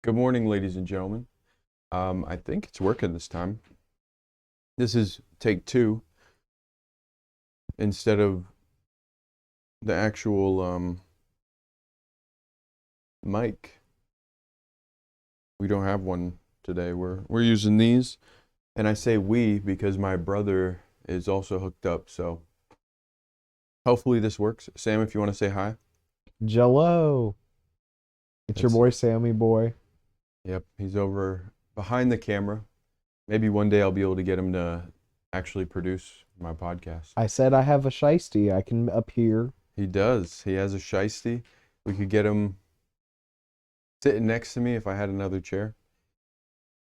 Good morning, ladies and gentlemen. I think it's working this time. This is take two instead of the actual mic. We don't have one today. We're using these, and I say we because my brother is also hooked up. So hopefully this works. Sam, if you want to say hi. Jello. It's your That's boy Sammy boy. Yep, he's over behind the camera. Maybe one day I'll be able to get him to actually produce my podcast. I said I have a shiesty. I can appear. He does. He has a shiesty. We could get him sitting next to me if I had another chair.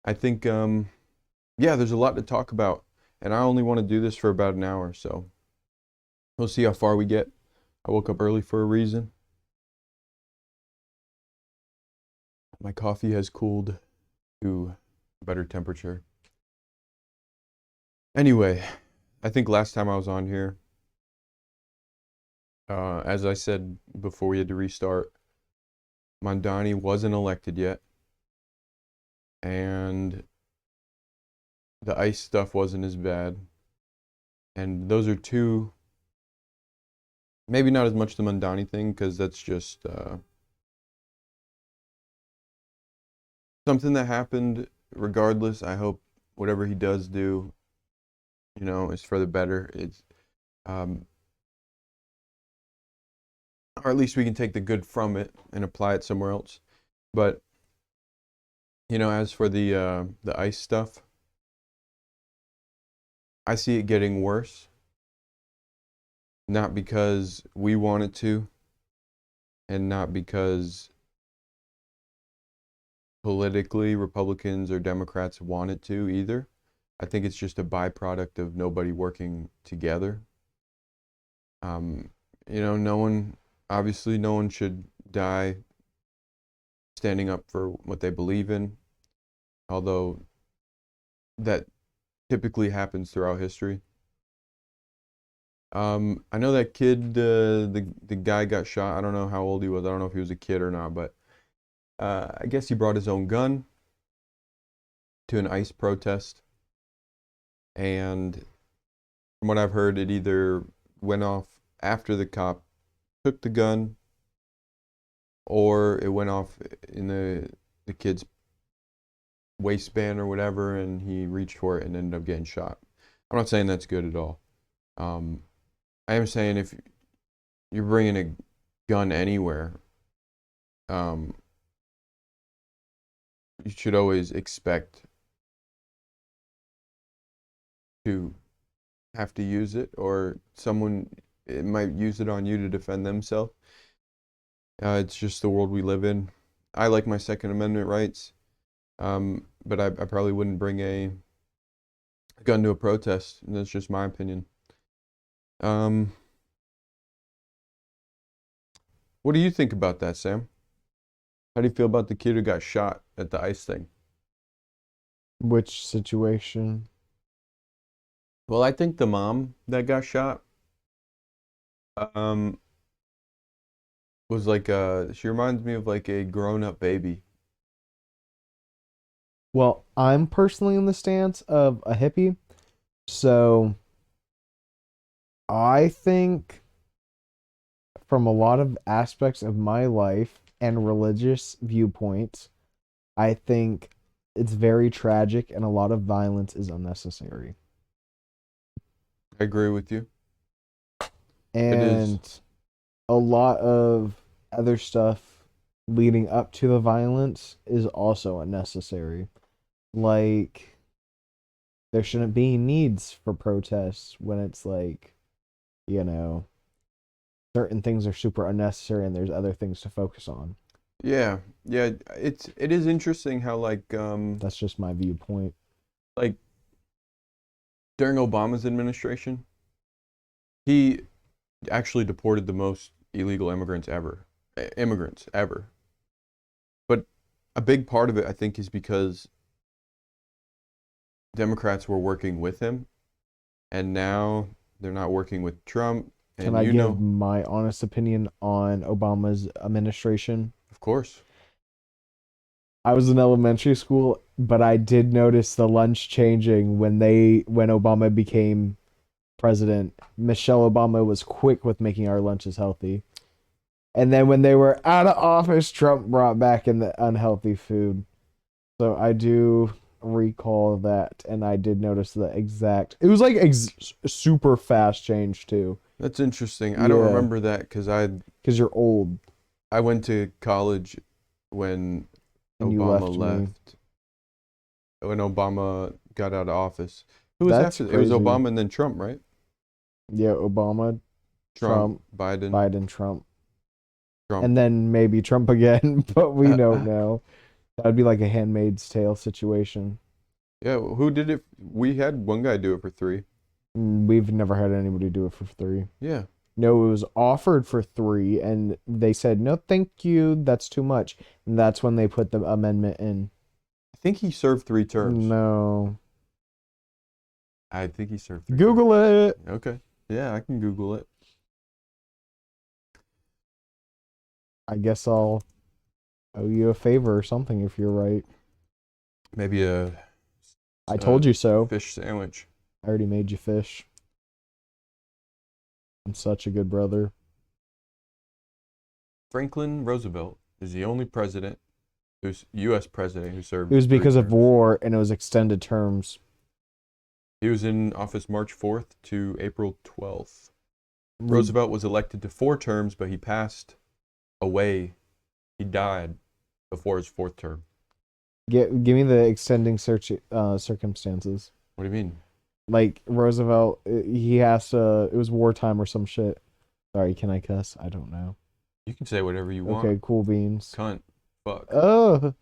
I think, yeah, there's a lot to talk about, and I only want to do this for about an hour, so we'll see how far we get. I woke up early for a reason. My coffee has cooled to a better temperature. Anyway, I think last time I was on here, as I said before we had to restart, Mamdani wasn't elected yet, and the ICE stuff wasn't as bad. And those are two, maybe not as much the Mamdani thing, because that's just something that happened regardless. I hope whatever he does do, is for the better. It's, or at least we can take the good from it and apply it somewhere else. But, as for the ICE stuff, I see it getting worse. Not because we want it to, and not because politically Republicans or Democrats want it to either. I think it's just a byproduct of nobody working together. No one should die standing up for what they believe in, although that typically happens throughout history. I know that kid, the guy got shot. I don't know how old he was. I don't know if he was a kid or not, but I guess he brought his own gun to an ICE protest, and from what I've heard, it either went off after the cop took the gun, or it went off in the kid's waistband or whatever, and he reached for it and ended up getting shot. I'm not saying that's good at all. I am saying if you're bringing a gun anywhere, you should always expect to have to use it, or someone it might use it on you to defend themselves. It's just the world we live in. I like my Second Amendment rights, but I probably wouldn't bring a gun to a protest. And that's just my opinion. What do you think about that, Sam? How do you feel about the kid who got shot at the ICE thing? Which situation? Well, I think the mom that got shot, um, was like she reminds me of like a grown-up baby. Well, I'm personally in the stance of a hippie. So I think from a lot of aspects of my life and religious viewpoints, I think it's very tragic and a lot of violence is unnecessary. I agree with you. It is. And a lot of other stuff leading up to the violence is also unnecessary. Like, there shouldn't be needs for protests when it's like, you know, certain things are super unnecessary and there's other things to focus on. Yeah, yeah. It is interesting how That's just my viewpoint. like during Obama's administration, he actually deported the most illegal immigrants ever. But a big part of it, I think, is because Democrats were working with him, and now they're not working with Trump. Can And I give my honest opinion on Obama's administration? of course, I was in elementary school, but I did notice the lunch changing when Obama became president. Michelle Obama was quick with making our lunches healthy. And then when they were out of office, Trump brought back in the unhealthy food. So I do recall that, and I did notice the exact. It was like super fast change too. That's interesting. I don't Yeah. remember that because Because you're old I went to college when and you Obama left me. left. When Obama got out of office. Who was That's after? It was crazy. Obama and then Trump, right? Yeah, Obama, Trump, Biden, Biden, Trump, Trump. and then maybe Trump again, but we don't know. That'd be like a Handmaid's Tale situation. Yeah, who did it? We had one guy do it for 3. We've never had anybody do it for 3. Yeah. No, it was offered for 3, and they said, no, thank you, that's too much. And that's when they put the amendment in. I think he served 3 terms. No. I think he served 3 Google it. terms. Okay. Yeah, I can Google it. I guess I'll owe you a favor or something if you're right. Maybe a I told you so. fish sandwich. I already made you fish. I'm such a good brother. Franklin Roosevelt is the only president who's U.S. president who served. It was 3 because of terms. war, and it was extended terms. He was in office March 4th to April 12th. Roosevelt was elected to 4 terms, but he passed away. He died before his 4th term. Give me the extending circumstances. What do you mean? Like Roosevelt, he has to. It was wartime or some shit. Sorry, can I cuss? I don't know. You can say whatever you want. Okay, cool beans. Cunt. Fuck. Oh,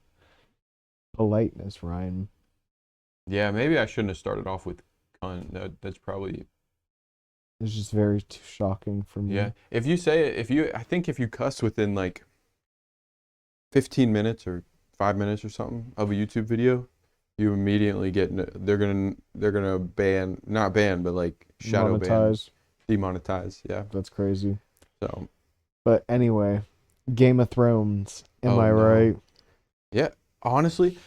politeness, Ryan. Yeah, maybe I shouldn't have started off with cunt. That's probably. It's just very shocking for me. Yeah. If you say it, I think if you cuss within like 15 minutes or 5 minutes or something of a YouTube video, you immediately get, they're gonna ban, not ban, but like shadow ban, demonetize. Yeah. That's crazy. So. But anyway, Game of Thrones. Am Oh, I no. right? Yeah. Honestly,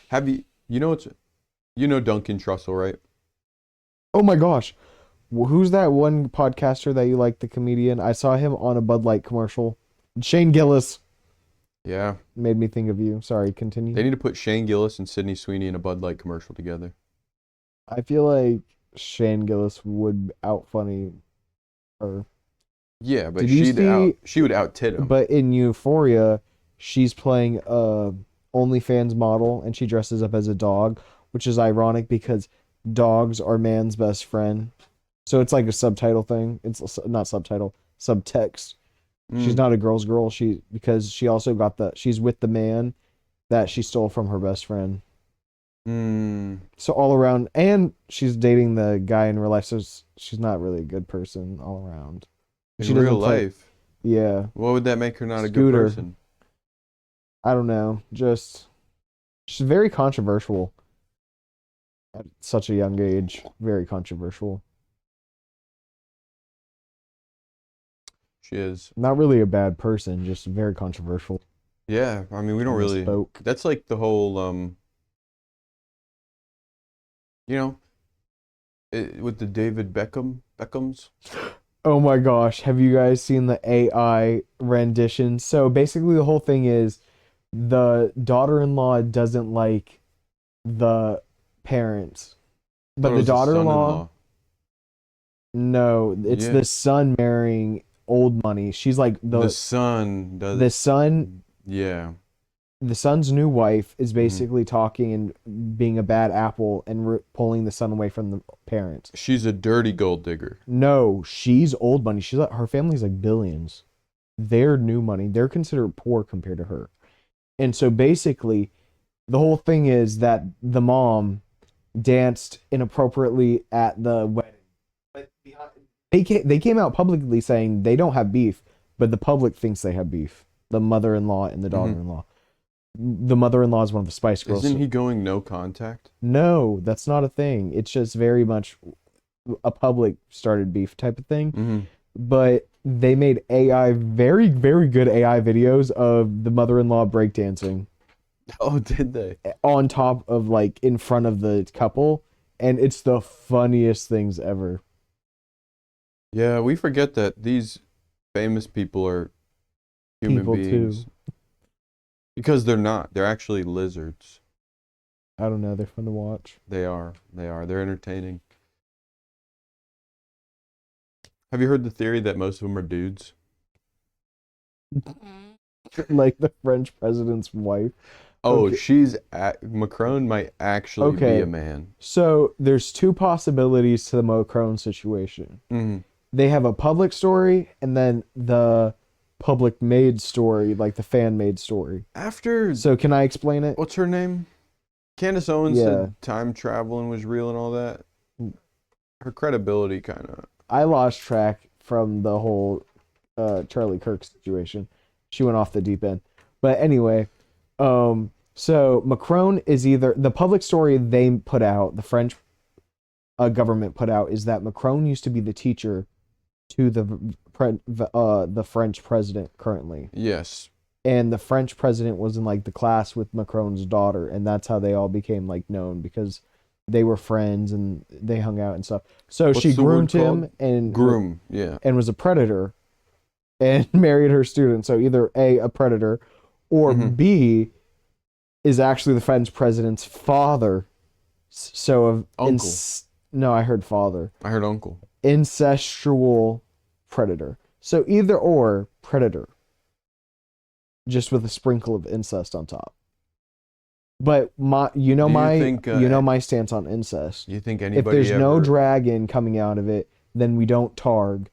you know Duncan Trussell, right? Oh my gosh. Who's that one podcaster that you like, the comedian? I saw him on a Bud Light commercial. Shane Gillis Yeah. made me think of you. Sorry, continue. They need to put Shane Gillis and Sydney Sweeney in a Bud Light commercial together. I feel like Shane Gillis would out funny her. Yeah, but Did you see- she would out tit him. But in Euphoria, she's playing a OnlyFans model and she dresses up as a dog, which is ironic because dogs are man's best friend. So it's like a subtitle thing. It's not subtitle, subtext. She's not a girl's girl. Because she also she's with the man that she stole from her best friend. So all around, and she's dating the guy in real life. So she's not really a good person all around. In real life. Yeah. What would that make her not a good Scooter. person? I don't know. She's very controversial at such a young age. Very controversial. She is. Not really a bad person, just very controversial. Yeah, I mean we don't really. Spoke. That's like the whole with the David Beckhams. Oh my gosh, have you guys seen the AI rendition? So basically the whole thing is the daughter-in-law doesn't like the parents. But the daughter-in-law, no, it's Yeah. the son marrying old money. She's like The son does. the son, Yeah. the son's new wife is basically talking and being a bad apple and pulling the son away from the parents. She's a dirty gold digger. No, she's old money. She's like, her family's like billions. They're new money. They're considered poor compared to her. And so basically, the whole thing is that the mom danced inappropriately at the wedding. But they came out publicly saying they don't have beef, but the public thinks they have beef. The mother-in-law and the daughter-in-law. The mother-in-law is one of the Spice Girls. Isn't he going no contact? No, that's not a thing. It's just very much a public started beef type of thing. Mm-hmm. But they made AI, very, very good AI videos of the mother-in-law breakdancing. Oh, did they? on top of like in front of the couple, and it's the funniest things ever. Yeah, we forget that these famous people are human People beings too. because they're not. They're actually lizards. I don't know. They're fun to watch. They are. They are. They're entertaining. Have you heard the theory that most of them are dudes? Like the French president's wife. Oh, Okay. Macron might actually be a Okay. man. So there's two possibilities to the Macron situation. Mm. They have a public story and then the public made story, like the fan made story. After So can I explain it? what's her name? Candace Owens Yeah. said time traveling was real and all that. Her credibility kind of. I lost track from the whole Charlie Kirk situation. She went off the deep end. But anyway, so Macron is either the public story they put out, the French government put out, is that Macron used to be the teacher to the French president currently, Yes. and the French president was in like the class with Macron's daughter, and that's how they all became like known because they were friends and they hung out and stuff. So What's she the word groomed him called? and Groom. Yeah. and was a predator and married her student. So either a predator, or Mhm. B is actually the French president's father. So of Uncle. no, I heard father. I heard uncle. Incestual predator. So either or predator, just with a sprinkle of incest on top. But Do you think, my stance on incest. You think If anybody there's no ever? dragon coming out of it, then we don't Targ.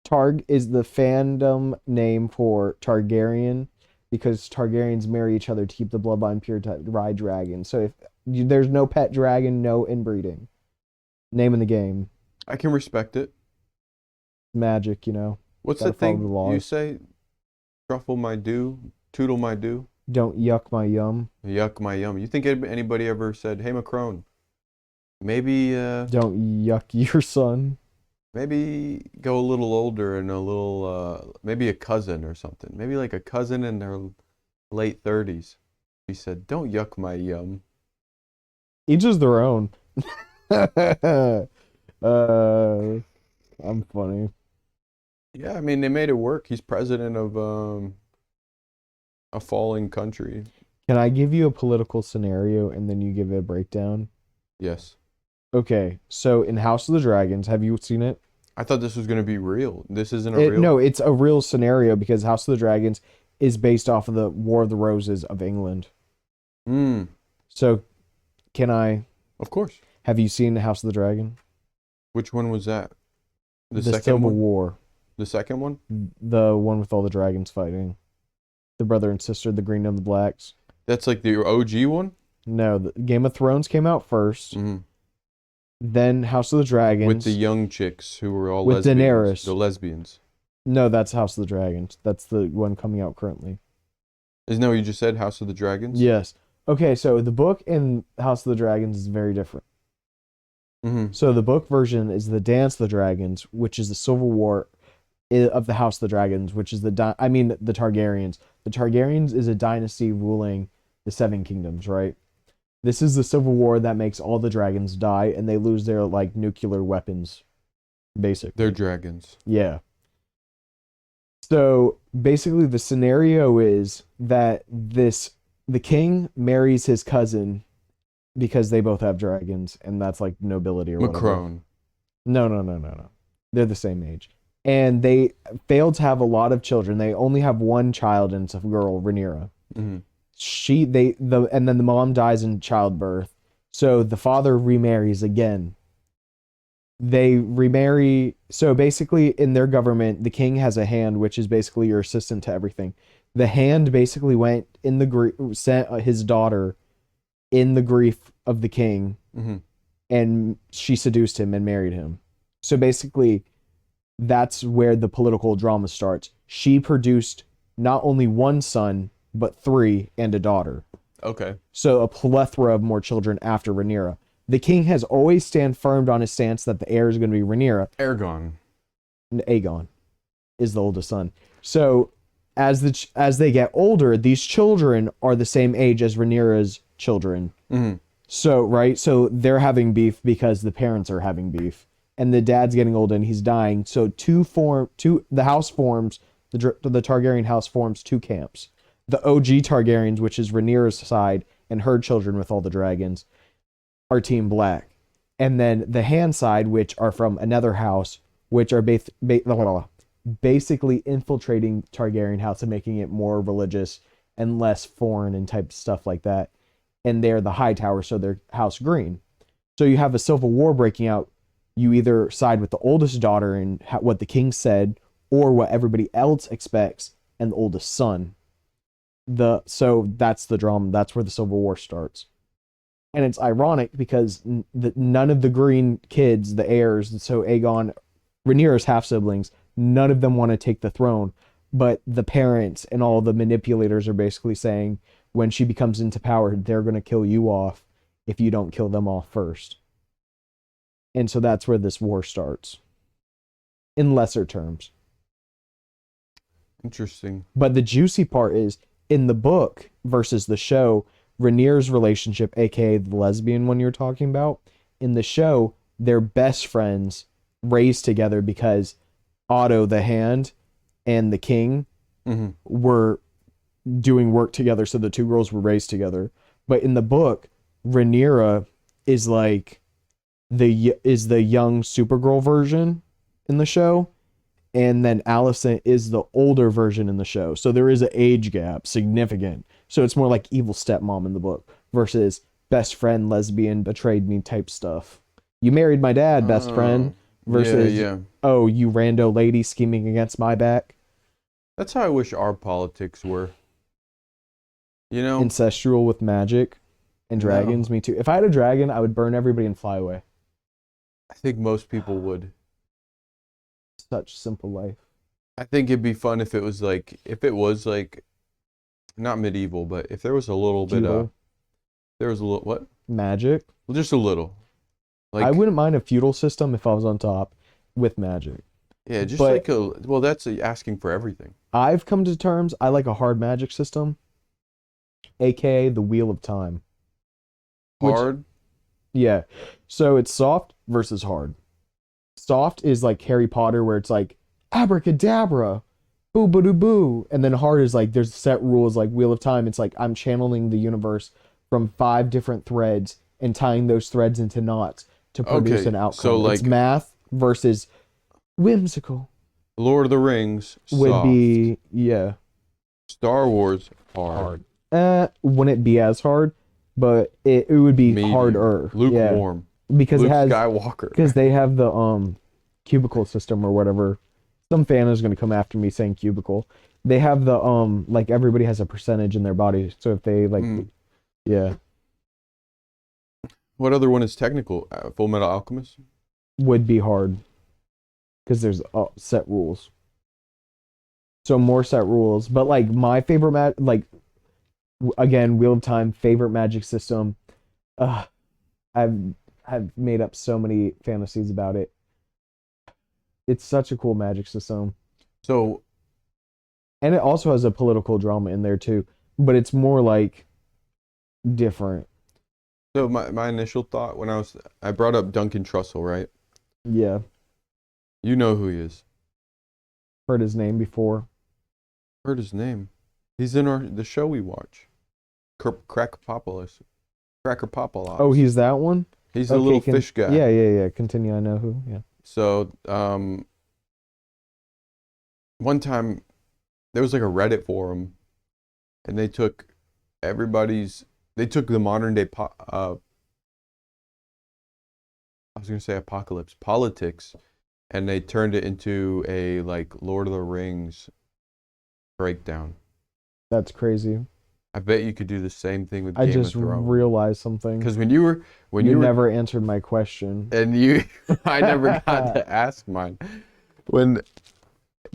Targ is the fandom name for Targaryen because Targaryens marry each other to keep the bloodline pure to ride dragons. So if there's no pet dragon, no inbreeding. Name in the game. I can respect it. Magic, you know. What's Gotta the follow thing the you laws. say? Truffle my do, tootle my do, Don't yuck my yum. yuck my yum. You think anybody ever said, "Hey, Macron, maybe Don't yuck your son. maybe go a little older and a little maybe a cousin or something. Maybe like a cousin in their late 30s." He said, "Don't yuck my yum." Each is their own. I'm funny. Yeah, I mean they made it work. He's president of a falling country. Can I give you a political scenario and then you give it a breakdown? Yes. Okay, so in House of the Dragons, have you seen it? I thought this was gonna be real. This isn't a real. No, it's a real scenario because House of the Dragons is based off of the War of the Roses of England. Mm, So, can I? of course. Have you seen House of the Dragon? Which one was that? The The second Civil one? War, The second one? the one with all the dragons fighting, the brother and sister, the green and the blacks. That's like the OG one? No, the Game of Thrones came out first, Mm-hmm. then House of the Dragons. With the young chicks who were all With lesbians. Daenerys. The lesbians. No, that's House of the Dragons. That's the one coming out currently. Isn't that what you just said? House of the Dragons? Yes. Okay, so the book in House of the Dragons is very different. Mm-hmm. So the book version is the Dance of the Dragons, which is the Civil War of the House of the Dragons, which is the Targaryens. The Targaryens is a dynasty ruling the Seven Kingdoms, right? This is the Civil War that makes all the dragons die and they lose their like nuclear weapons, basically. They're dragons. Yeah. So basically the scenario is that the king marries his cousin because they both have dragons and that's like nobility or whatever. Macron. No. They're the same age. And they failed to have a lot of children. They only have one child and it's a girl, Rhaenyra. Mm-hmm. And then the mom dies in childbirth. So the father remarries again. They remarry. So basically, in their government, the king has a hand, which is basically your assistant to everything. The hand basically went in sent his daughter in the grief of the king, Mm-hmm. and she seduced him and married him. So basically, that's where the political drama starts. She produced not only one son, but three and a daughter. Okay. So a plethora of more children after Rhaenyra. The king has always stand firm on his stance that the heir is going to be Rhaenyra. Aegon. And Aegon is the oldest son. So as they get older, these children are the same age as Rhaenyra's children. Mm-hmm. So, right? So they're having beef because the parents are having beef. And the dad's getting old and he's dying. So the house forms, the Targaryen house forms two camps. The OG Targaryens, which is Rhaenyra's side, and her children with all the dragons, are Team Black. And then the Han side, which are from another house, which are basically infiltrating Targaryen house and making it more religious and less foreign and type stuff like that. And they're the High Tower, so they're House Green. So you have a civil war breaking out. You either side with the oldest daughter and what the king said, or what everybody else expects, and the oldest son. So that's the drama. That's where the civil war starts. And it's ironic because none of the green kids, the heirs, so Aegon, Rhaenyra's half-siblings, none of them want to take the throne. But the parents and all the manipulators are basically saying, when she becomes into power, they're going to kill you off if you don't kill them off first. And so that's where this war starts. In lesser terms. Interesting. But the juicy part is, in the book versus the show, Rhaenyra's relationship, aka the lesbian one you're talking about, in the show, they're best friends raised together because Otto the Hand and the king were doing work together, so the two girls were raised together. But in the book, Rhaenyra is like the young Supergirl version in the show, and then Alicent is the older version in the show. So there is an age gap, significant. So it's more like evil stepmom in the book versus best friend, lesbian, betrayed me type stuff. You married my dad, best friend, versus oh, you rando lady scheming against my back. That's how I wish our politics were. You know, Ancestral with magic and dragons. Me too. If I had a dragon, I would burn everybody and fly away. I think most people would. Such simple life. I think it'd be fun if it was like not medieval, but if there was a little bit of what? Magic. Well, just a little. Like, I wouldn't mind a feudal system if I was on top with magic. Yeah, just but, that's asking for everything. I've come to terms, I like a hard magic system, aka the Wheel of Time. Hard? Yeah. So it's soft versus hard. Soft is like Harry Potter, where it's like abracadabra, boo boo doo boo, and then hard is like there's set rules like Wheel of Time. It's like I'm channeling the universe from 5 different threads and tying those threads into knots to produce an outcome. So like it's math versus whimsical. Lord of the Rings would soft. Be Star Wars hard. Wouldn't it be as hard, but it would be medium. Harder. Lukewarm. Because Luke it has Skywalker. Because they have the cubicle system or whatever. Some fan is going to come after me saying cubicle. They have the like everybody has a percentage in their body. So if they like yeah. What other one is technical? Full Metal Alchemist would be hard because there's set rules. So more set rules, but like my favorite again, Wheel of Time, favorite magic system. I've made up so many fantasies about it. It's such a cool magic system. So, and it also has a political drama in there too, but it's more like different. So my initial thought when I brought up Duncan Trussell, right? Yeah. You know who he is. Heard his name before. Heard his name. He's in the show we watch. Crackerpopolis. Oh, he's that one? He's the little fish guy. Yeah. Continue. I know who. Yeah. So, one time there was like a Reddit forum, and they took the modern day I was gonna say apocalypse politics, and they turned it into a like Lord of the Rings breakdown. That's crazy. I bet you could do the same thing with Game of Thrones. I just realized something. Because when you never answered my question, and I never got to ask mine.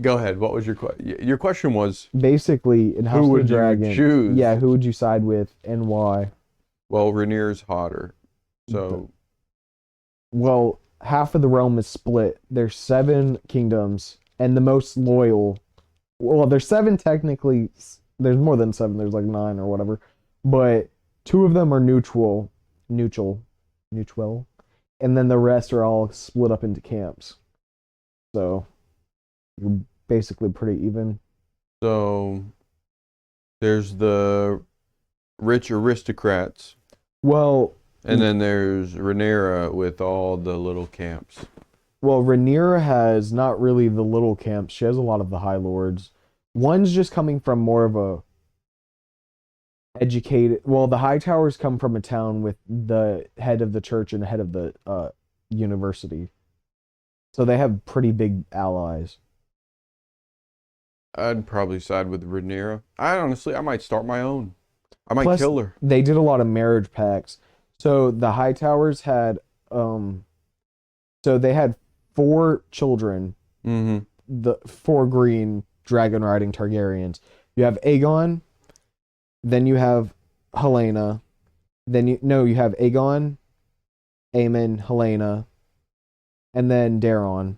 Go ahead. What was your question? Your question was basically in House of the Dragon. You choose? Yeah, who would you side with and why? Well, Rhaenyra's hotter, so. Well, half of the realm is split. There's 7 kingdoms, and the most loyal well, there's seven technically. There's more than seven. There's like nine or whatever, but two of them are neutral, neutral, and then the rest are all split up into camps. So you're basically pretty even. So there's the rich aristocrats, Well, and then there's Rhaenyra with all the little camps. Rhaenyra has not really the little camps. She has a lot of the High Lords. One's just coming from more of a educated. Well, the High Towers come from a town with the head of the church and the head of the university, so they have pretty big allies. I'd probably side with Rhaenyra. I might start my own. I might Plus, kill her. they did a lot of marriage pacts. So the High Towers had so they had four children, Mm-hmm. the four green dragon riding Targaryens. You have Aegon, then you have Helena, you have Aegon, Aemon, Helena, and then Daeron.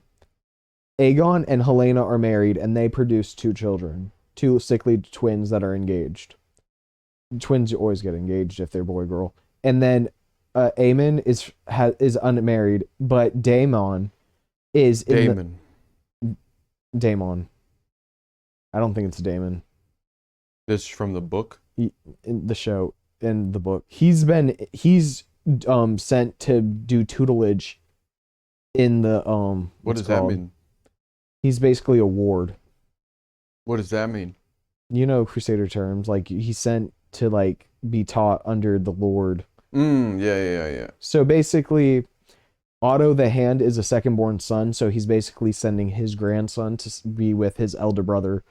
Aegon and Helena are married and they produce two children, two sickly twins that are engaged. Twins always get engaged if they're boy girl. And then Aemon is unmarried, but Daemon is Daemon. Daemon. I don't think it's Daemon This is from the book. in the show, in the book. He's sent to do tutelage in the What what's does that called? mean? He's basically a ward. What does that mean? You know Crusader terms, like he's sent to like be taught under the Lord. Yeah. So basically, Otto the Hand is a second born son, so he's basically sending his grandson to be with his elder brother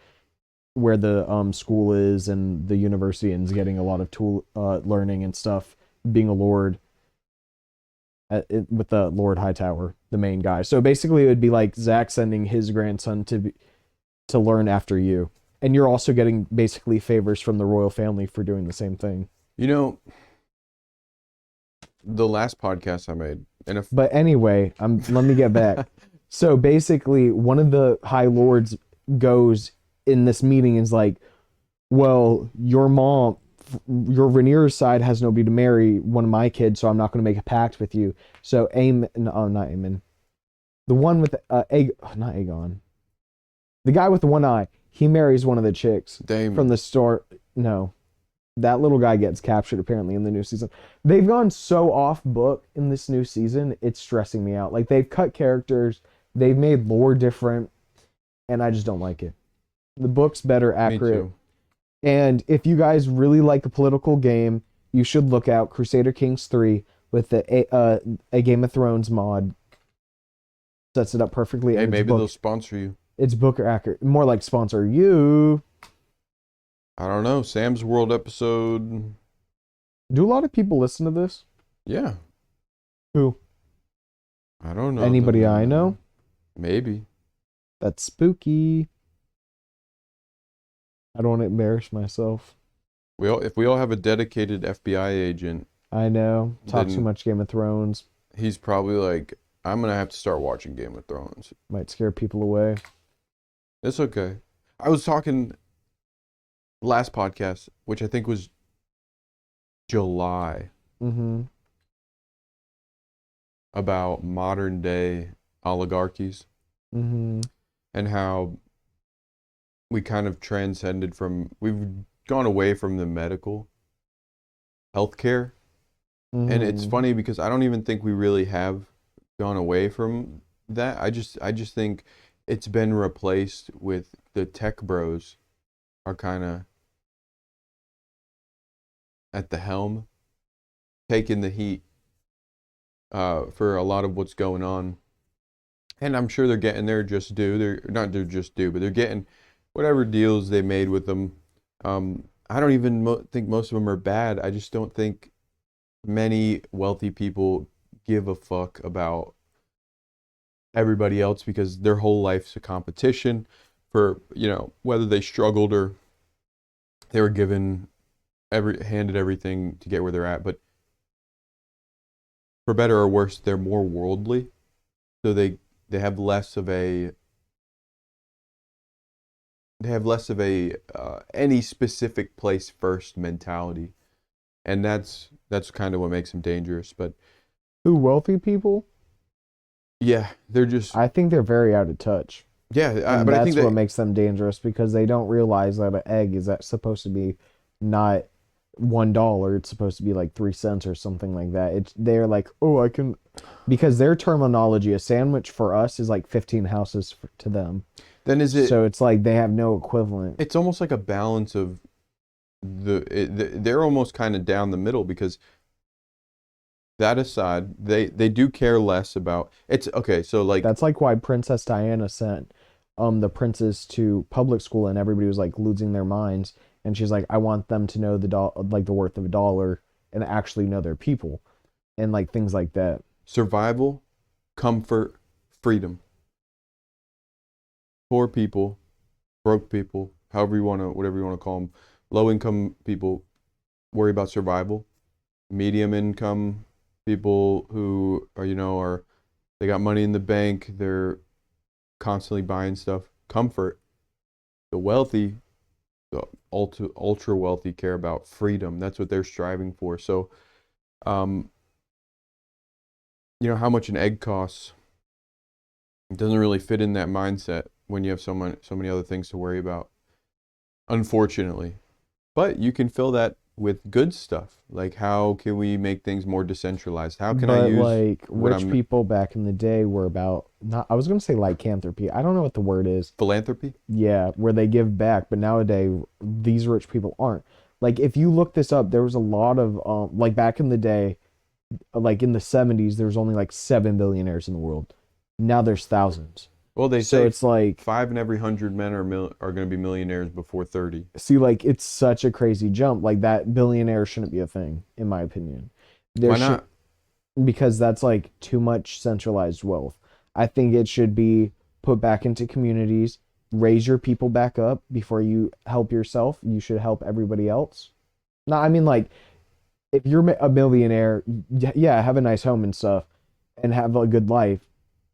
where the school is and the university, and is getting a lot of tool learning and stuff, being a lord with the Lord Hightower, the main guy. So basically it would be like Zach sending his grandson to learn after you. And you're also getting basically favors from the royal family for doing the same thing. You know, the last podcast I made, and if But anyway, let me get back. So basically, one of the High Lords goes in this meeting and is like, well, your Rhaenyra's side has nobody to marry one of my kids, so I'm not going to make a pact with you. So no, not Aemon. The one with not Aegon. The guy with the one eye, he marries one of the chicks Daemon. from the store. No. That little guy gets captured apparently in the new season. They've gone so off book in this new season, it's stressing me out. Like they've cut characters, they've made lore different, and I just don't like it. The book's better, accurate. Me too. And if you guys really like a political game, you should look out Crusader Kings 3 with a Game of Thrones mod. Sets it up perfectly. Hey, And maybe they'll sponsor you. it's book accurate. More like sponsor you. I don't know. Sam's World episode. Do a lot of people listen to this? Yeah. Who? I don't know. Anybody I know? Maybe. That's spooky. I don't want to embarrass myself. If we all have a dedicated FBI agent, I know. Talk too Then- much Game of Thrones. he's probably like, I'm gonna have to start watching Game of Thrones. Might scare people away. It's okay. I was talking last podcast, which I think was July, Mm-hmm. about modern day oligarchies Mm-hmm. and how we kind of we've gone away from the medical healthcare. And it's Mm-hmm. funny because I don't even think we really have gone away from that. I just think it's been replaced with the tech bros are kind of at the helm, taking the heat for a lot of what's going on. And I'm sure they're getting their just due. They're not their just due, but they're getting whatever deals they made with them. I don't even think most of them are bad. I just don't think many wealthy people give a fuck about everybody else because their whole life's a competition for, whether they struggled or they were given handed everything to get where they're at. But for better or worse, they're more worldly. So they have less of a they have less of a any specific place first mentality, and that's kind of what makes them dangerous. But Who, wealthy people? yeah, they're just I think they're very out of touch. yeah. And But I that's think what that makes them dangerous because they don't realize that an egg is that supposed to be not $1. It's supposed to be like 3 cents or something like that. It's they're like, oh, I can, because their terminology, a sandwich for us is like 15 houses to them. then is it? So it's like they have no equivalent. It's almost like a balance of they're almost kind of down the middle because that aside, they do care less about it's okay. So like That's like why Princess Diana sent the princes to public school and everybody was like losing their minds. And she's like, I want them to know like the worth of $1 and actually know their people and like things like that. survival, comfort, freedom. Poor people, broke people, however you want to, whatever you want to call them, low income people worry about survival. Medium income people who are, are they got money in the bank, they're constantly buying stuff. Comfort. The wealthy, the ultra wealthy care about freedom. That's what they're striving for. So, um, how much an egg costs. It doesn't really fit in that mindset when you have so many other things to worry about, unfortunately. But you can fill that with good stuff. Like, how can we make things more decentralized? How can I But use like what rich I'm people back in the day were about not, I was gonna say lycanthropy. I don't know what the word is. philanthropy? Yeah, where they give back, but nowadays these rich people aren't. Like if you look this up, there was a lot of like back in the day, like in the 70s, there was only like 7 billionaires in the world. Now there's thousands. Well, they So say it's like, 5 in every 100 men are going to be millionaires before 30. see, like it's such a crazy jump. Like that billionaire shouldn't be a thing, in my opinion. There Why should, not? because that's like too much centralized wealth. I think it should be put back into communities, raise your people back up before you help yourself. You should help everybody else. No, I mean like if you're a millionaire, yeah, have a nice home and stuff and have a good life,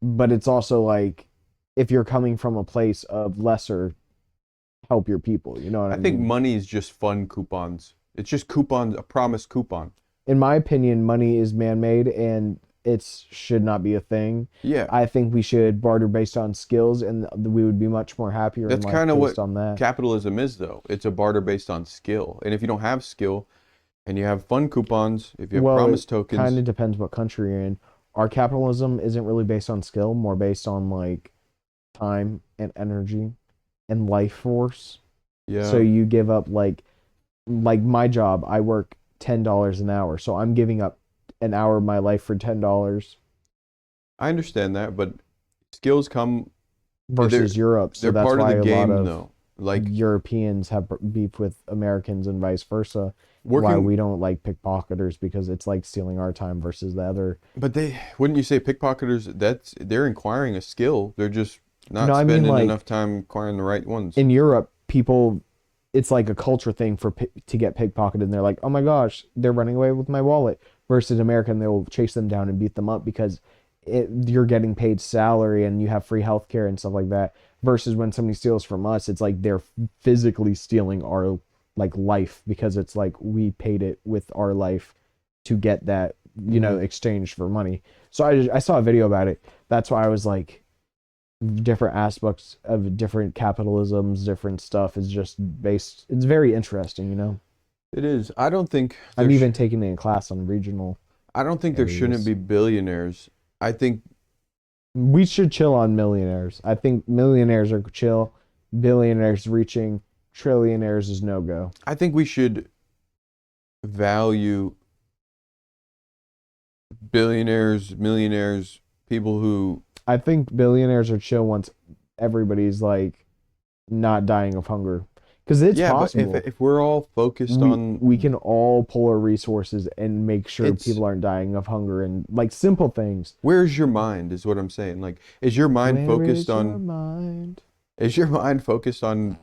but it's also like if you're coming from a place of lesser, help your people, you know what I I think mean? money is just fun coupons. It's just coupons, a promised coupon. In my opinion, money is man-made and it should not be a thing. Yeah, I think we should barter based on skills, and we would be much more happier in that's life kind of based what on that. capitalism is, though. It's a barter based on skill. And if you don't have skill and you have fun coupons, if you have Well, it promise kind tokens, of depends what country you're in. Our capitalism isn't really based on skill, more based on like time and energy and life force. So yeah, you give up like my job, I work $10 an hour. So I'm giving up an hour of my life for $10 I understand that, but skills come, they're versus Europe. So they're that's part of why the a lot game, of though. Like Europeans have beef with Americans and vice versa. Why working, we don't like pickpocketers because it's like stealing our time versus the other. but they wouldn't you say pickpocketers? They're acquiring a skill. They're just No, not I mean spending like enough time acquiring the right ones. in Europe, people, it's like a culture thing for to get pickpocketed, and they're like, "Oh my gosh, they're running away with my wallet." Versus America, and they'll chase them down and beat them up because you're getting paid salary and you have free healthcare and stuff like that. Versus when somebody steals from us, it's like they're physically stealing our like life because it's like we paid it with our life to get that Mhm. exchanged for money. So I saw a video about it. That's why I was like different aspects of different capitalisms, different stuff is just based. It's very interesting. It is. I'm even taking a class on regional I don't think there shouldn't areas. be billionaires. I think We should chill on millionaires. I think millionaires are chill. Billionaires reaching trillionaires is no go. I think we should value billionaires, millionaires, people who I think billionaires are chill once everybody's like not dying of hunger because it's yeah, but if possible. if we're all focused We on can all pull our resources and make sure it's people aren't dying of hunger and like simple things. where's your mind is what I'm saying. Like is your mind Where focused is your on mind? is your mind focused on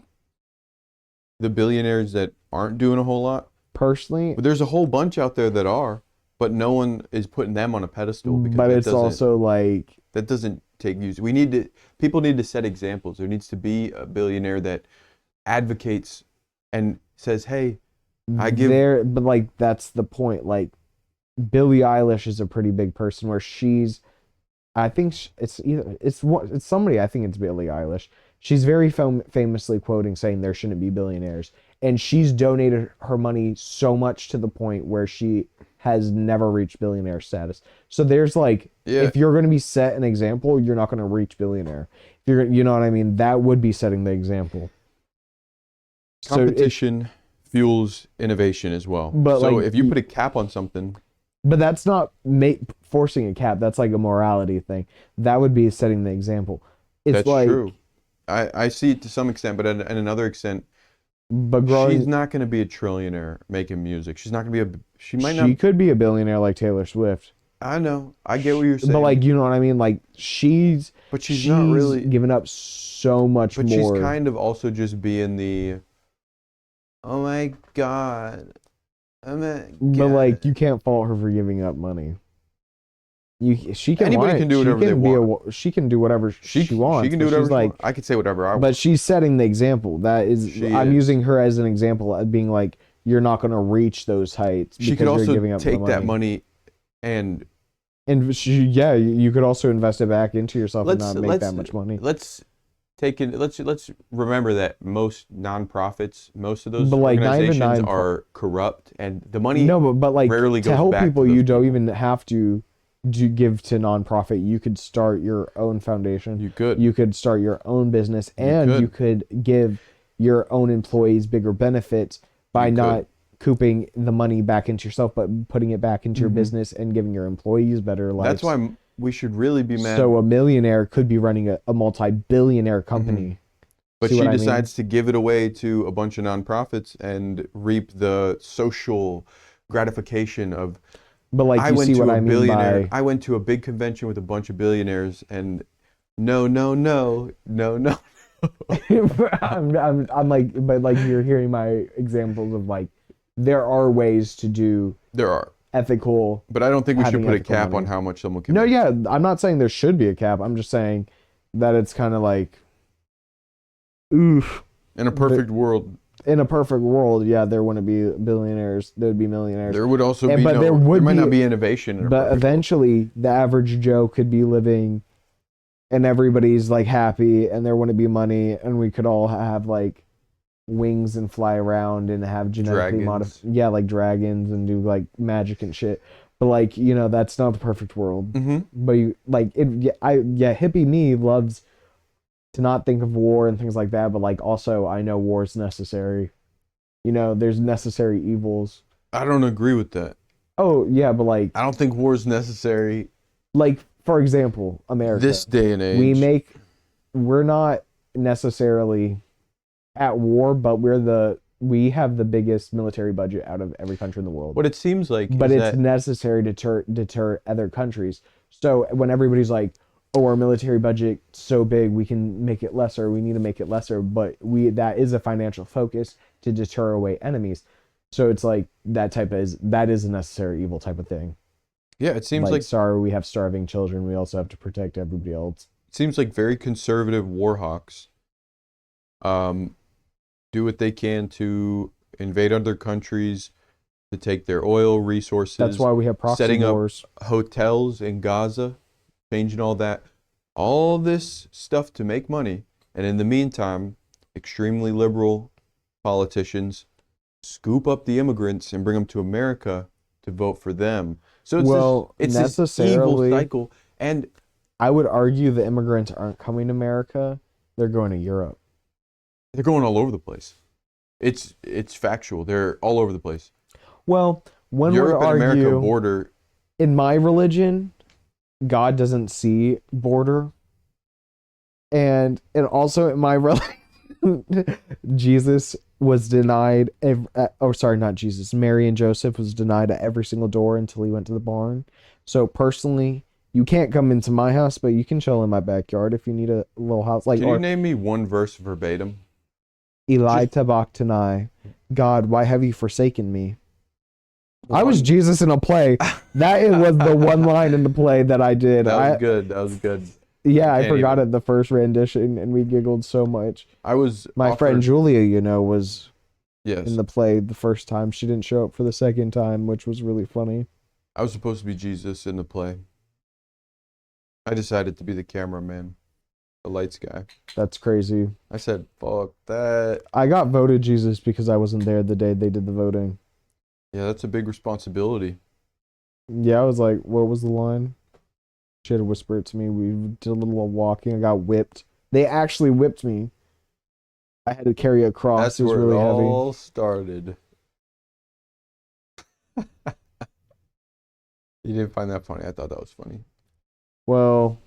the billionaires that aren't doing a whole lot? Personally, But there's a whole bunch out there that are, but no one is putting them on a pedestal because but it's also like that doesn't take use. People need to set examples. There needs to be a billionaire that advocates and says, "Hey, I give." there, but like that's the point. Like Billie Eilish is a pretty big person where she's, I think it's somebody. I think it's Billie Eilish. She's very famously quoting saying there shouldn't be billionaires, and she's donated her money so much to the point where she has never reached billionaire status. So there's like, Yeah. if you're going to be set an example, you're not going to reach billionaire. If you're, you know what I mean? That would be setting the example. So Competition fuels innovation as well. But, so like, if you put a cap on something, but that's not forcing a cap. That's like a morality thing. That would be setting the example. It's that's like, true. I see it to some extent, but at another extent, but growing, she's not going to be a trillionaire making music. She's not going to be a. She might she not. could be a billionaire like Taylor Swift. I know. I get what you're saying. But like, you know what I mean? Like she's not really given up so much But more. she's kind of also just being the. Oh my God. But like, you can't fault her for giving up money. She can. Anybody can do whatever they want. She can do whatever she wants. She can do whatever she's she like, wants. I could say whatever I want. but she's setting the example. That is, I'm using her as an example of being like, you're not going to reach those heights. She could also you're giving up take the that money and you could also invest it back into yourself and not make that much money. Let's remember that most nonprofits, most of those But like, organizations are corrupt, and the money but like, rarely to goes help back people, to those you don't people. even have to give to nonprofit. You could start your own foundation. You could. You could start your own business, and you could give your own employees bigger benefits by not cooping the money back into yourself, but putting it back into your business and giving your employees better lives. That's why we should really be mad. So a millionaire could be running a multi-billionaire company. But she decides to give it away to a bunch of nonprofits and reap the social gratification of. But like, I you went see to what a I mean billionaire. by, I went to a big convention with a bunch of billionaires, and no. I'm like, but like, you're hearing my examples of like, there are ways to do There are. ethical. But I don't think we should having put a ethical cap money. on how much someone can No, make. yeah, I'm not saying there should be a cap. I'm just saying that it's kind of like, oof. In a perfect world, In a perfect world, yeah, there wouldn't be billionaires. There'd be millionaires. there would also And- be but there might not be- be innovation. In a But perfect world. eventually, the average Joe could be living, and everybody's like happy, and there wouldn't be money, and we could all have like wings and fly around and have genetically modified, like dragons, and do like magic and shit. But like, you know, that's not the perfect world. Mm-hmm. But you like it. Hippie me loves to not think of war and things like that. But like, also, I know war is necessary. You know, there's necessary evils. I don't agree with that. Oh yeah, but like, I don't think war is necessary for example, America. this day and age. We're not necessarily at war, but we have the biggest military budget out of every country in the world. What it seems like, But is it's that necessary to deter other countries. So when everybody's like, "Oh, our military budget so big, we can make it lesser. We need to make it lesser," but that is a financial focus to deter away enemies. So it's like that is a necessary evil type of thing. yeah, it seems like sorry, we have starving children. We also have to protect everybody else. it seems like very conservative war hawks do what they can to invade other countries, to take their oil resources. That's why we have proxy setting wars. up hotels in Gaza, changing all this stuff to make money. And in the meantime, extremely liberal politicians scoop up the immigrants and bring them to America to vote for them. So it's this evil cycle. And I would argue the immigrants aren't coming to America; they're going to Europe. they're going all over the place. It's factual. They're all over the place. Well, when Europe we and America argue, border. in my religion, God doesn't see border, and also in my religion, Jesus was denied. Not Jesus. Mary and Joseph was denied at every single door until he went to the barn. So personally, you can't come into my house, but you can chill in my backyard if you need a little house. Like, Can you name me one verse verbatim? Eli tabachthani, God, why have you forsaken me? I was Jesus in a play. That was the one line in the play that I did. That was good. That was good. Yeah, I can't forgot even. it the first rendition, and we giggled so much. I was My friend offered. Julia, was in Yes, the play the first time. She didn't show up for the second time, which was really funny. I was supposed to be Jesus in the play. I decided to be the cameraman, the lights guy. That's crazy. I said, "Fuck that." I got voted Jesus because I wasn't there the day they did the voting. Yeah, that's a big responsibility. Yeah, I was like, what was the line? She had to whisper it to me. We did a little walking. I got whipped. They actually whipped me. I had to carry a cross. That's It was where it really heavy. all started. You didn't find that funny. I thought that was funny. Well,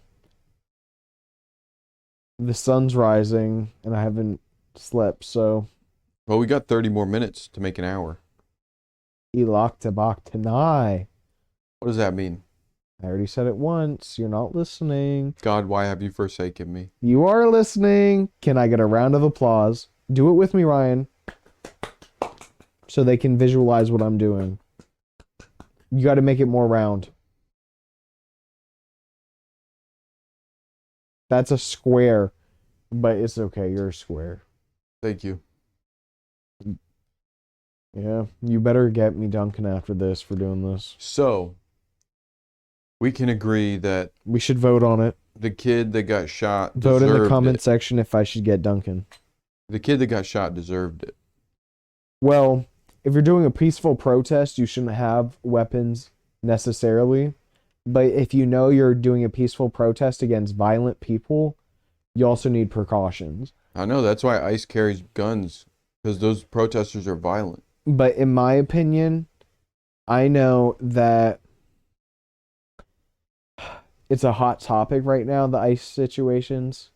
the sun's rising and I haven't slept, so Well, we got 30 more minutes to make an hour. Elok Tabak Tanai. What does that mean? I already said it once. You're not listening. God, why have you forsaken me? You are listening. Can I get a round of applause? Do it with me, Ryan, so they can visualize what I'm doing. You got to make it more round. That's a square, but it's okay. You're a square. Thank you. Yeah, you better get me Duncan after this for doing this. So, we can agree that We should vote on it. the kid that got shot Vote in the deserved comment it. section if I should get Duncan. The kid that got shot deserved it. Well, if you're doing a peaceful protest, you shouldn't have weapons necessarily. But if you know you're doing a peaceful protest against violent people, you also need precautions. I know, that's why ICE carries guns, because those protesters are violent. But in my opinion, I know that it's a hot topic right now, the ICE situations.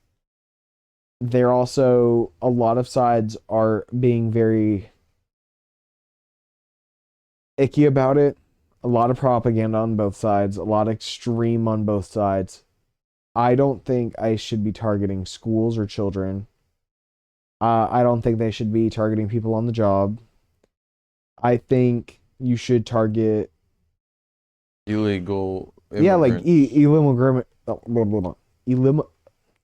They're also, a lot of sides are being very icky about it. A lot of propaganda on both sides, a lot of extreme on both sides. I don't think ICE should be targeting schools or children. I don't think they should be targeting people on the job. I think you should target Illegal like immigrants.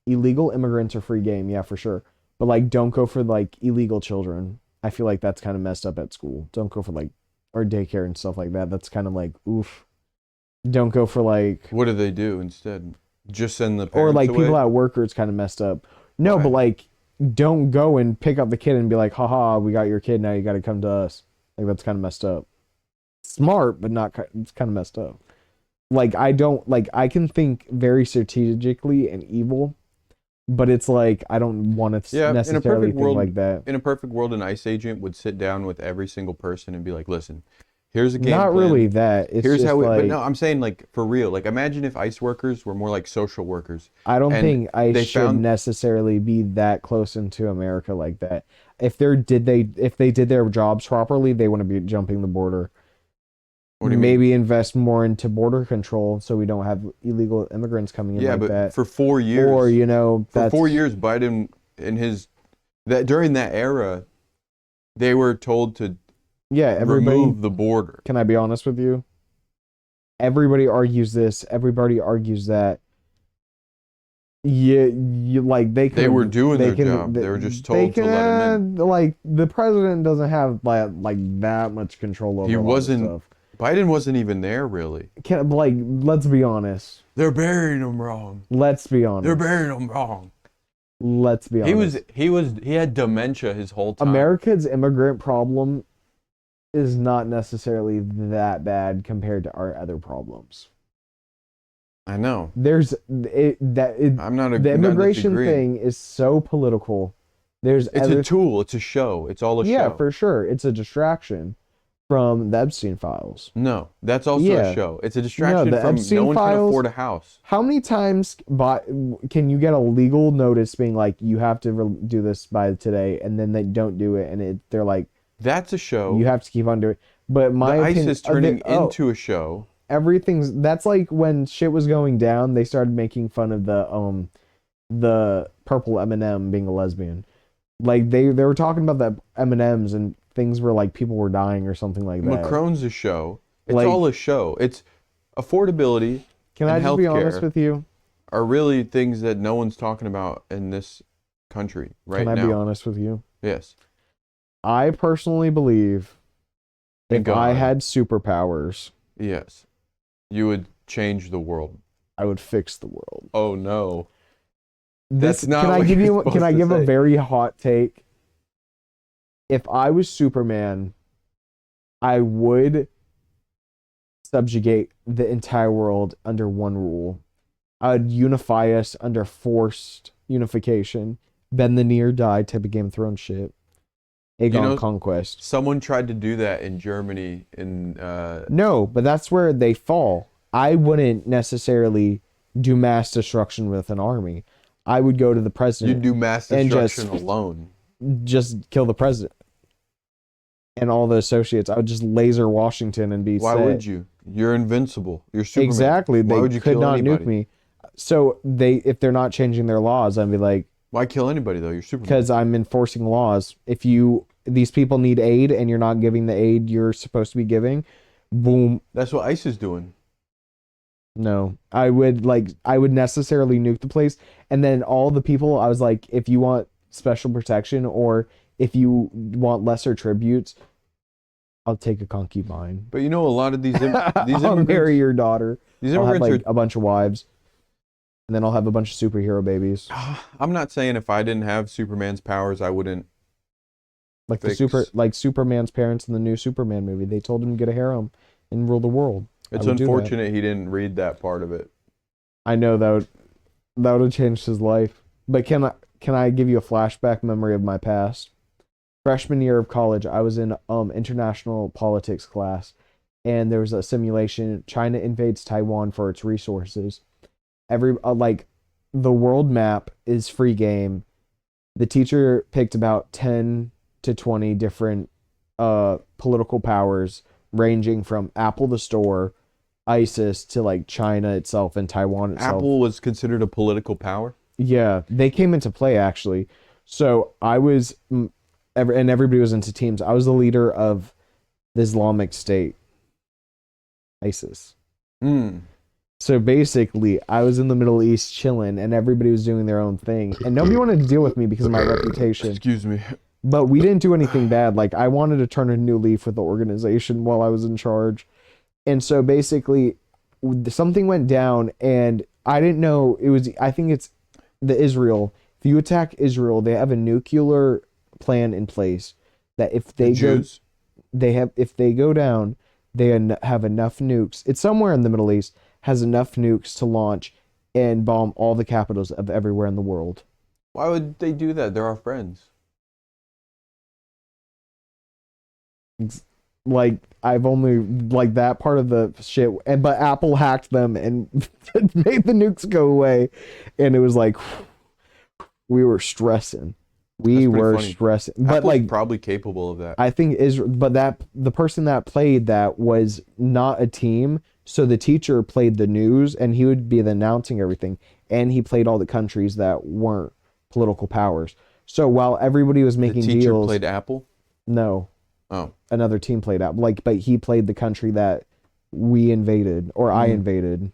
illegal immigrants are free game, yeah, for sure. But like, don't go for like illegal children. I feel like that's kind of messed up at school. Don't go for like, or daycare and stuff like that. That's kind of like, oof. Don't go for like, What do they do instead? Just send the or parents like away? people at work, or it's kind of messed up. No, Why? but like, don't go and pick up the kid and be like, haha, we got your kid, now you got to come to us. Like, that's kind of messed up. Smart, but not, it's kind of messed up. Like, I can think very strategically and evil, but it's like, I don't want to Yeah, in a necessarily perfect think world, like that. in a perfect world, an ICE agent would sit down with every single person and be like, "Listen, here's a game Not plan. really that. It's Here's just how we." like, But no, I'm saying like for real. Like imagine if ICE workers were more like social workers. I don't and think I they should found- necessarily be that close into America like that. If they did their jobs properly, they wouldn't be jumping the border. What do you Maybe mean? invest more into border control so we don't have illegal immigrants coming in Yeah, like but that. for 4 years, Or, for that's 4 years, Biden in his that during that era, they were told to yeah, everybody. remove the border. Can I be honest with you? Everybody argues this. Everybody argues that. Yeah, you like They were doing their job. They were just told to let him in. Like, the president doesn't have like that much control over He a lot of wasn't. stuff. Biden wasn't even there really. Let's be honest. They're burying him wrong. Let's be honest. They're burying him wrong. Let's be honest. He had dementia his whole time. America's immigrant problem is not necessarily that bad compared to our other problems. I know. I'm I'm the not immigration disagreeing. thing is so political. There's It's a tool. It's a show. It's all a yeah, show. for sure. It's a distraction from the Epstein files. No, that's also Yeah. a show. It's a distraction the from Epstein no one can files- afford a house. How many times can you get a legal notice being like, you have to do this by today, and then they don't do it, and they're like, That's a show. you have to keep on doing it. But my the ICE opinion, is turning into a show. that's like when shit was going down, they started making fun of the purple M&M being a lesbian. Like they were talking about the M&Ms and things were like people were dying or something like that. Macron's a show. It's Like- all a show. It's affordability. Can I and just be honest healthcare with you? are really things that no one's talking about in this country right Can I now. be honest with you? Yes. I personally believe Thank if I God. had superpowers, Yes. You would change the world. I would fix the world. Oh no. This That's not can I what give you're you supposed can I to give a say. very hot take? If I was Superman, I would subjugate the entire world under one rule. I'd unify us under forced unification. Bend the knee or die type of Game of Thrones shit. Aegon Conquest. Someone tried to do that in Germany in No, but that's where they fall. I wouldn't necessarily do mass destruction with an army. I would go to the you president do mass and destruction alone. just kill the president and all the associates. I would just laser Washington and be Why set. would you? You're invincible. You're Superman. Exactly. Why They would you could kill not anybody? nuke me. So if they're not changing their laws, I'd be like, Why kill anybody though? You're Superman. because I'm enforcing laws. If these people need aid and you're not giving the aid you're supposed to be giving, boom. That's what ICE is doing. No, I would necessarily nuke the place, and then all the people. I was like, if you want special protection or if you want lesser tributes, I'll take a concubine. But you know, a lot of these these I'll immigrants, marry your daughter. these I'll have immigrants like a bunch of wives, and then I'll have a bunch of superhero babies. are. I'm not saying if I didn't have Superman's powers, I wouldn't. Like Fix. like Superman's parents in the new Superman movie. They told him to get a harem and rule the world. It's I would do that. unfortunate he didn't read that part of it. I know that would have changed his life. But can I give you a flashback memory of my past? Freshman year of college, I was in international politics class, and there was a simulation. China invades Taiwan for its resources. Like the world map is free game. The teacher picked about 10 to 20 different political powers, ranging from Apple the store, ISIS, to like China itself and Taiwan itself. Apple was considered a political power. Yeah, they came into play actually. So I was, and everybody was into teams. I was the leader of the Islamic State, ISIS. So basically, I was in the Middle East chilling, and everybody was doing their own thing, and nobody wanted to deal with me because of my reputation. Excuse me. But we didn't do anything bad. Like, I wanted to turn a new leaf with the organization while I was in charge. And so basically, something went down, and I didn't know it was. I think it's the Israel. If you attack Israel, they have a nuclear plan in place that if they Jews. if they go down, they have enough nukes. It's somewhere in the Middle East, has enough nukes to launch and bomb all the capitals of everywhere in the world. Why would they do that? They're our friends. Like, I've only like that part of the shit, but Apple hacked them and made the nukes go away, and it was like we were stressing. We That's pretty were funny. stressing, but Apple's like probably capable of that. I think but that the person that played that was not a team. So the teacher played the news, and he would be announcing everything, and he played all the countries that weren't political powers. So while everybody was The making teacher deals, played Apple. no, Oh, another team played out. Like, but he played the country that we invaded, or I Mhm. invaded,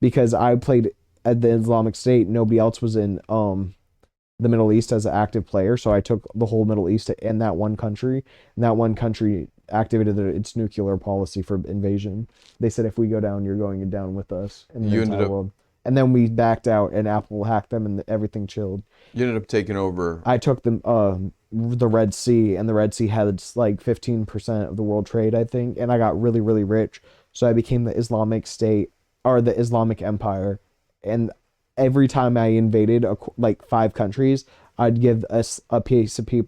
because I played at the Islamic State. Nobody else was in the Middle East as an active player, so I took the whole Middle East and that one country, and that one country activated its nuclear policy for invasion. They said, if we go down, you're going down with us in the You ended entire up- world. And then we backed out, and Apple hacked them, and everything chilled. you ended up taking over. I took them the Red Sea, and the Red Sea had like 15% of the world trade, I think, and I got really, really rich. So I became the Islamic State, or the Islamic Empire, and every time I invaded like 5 countries, I'd give us a piece of paper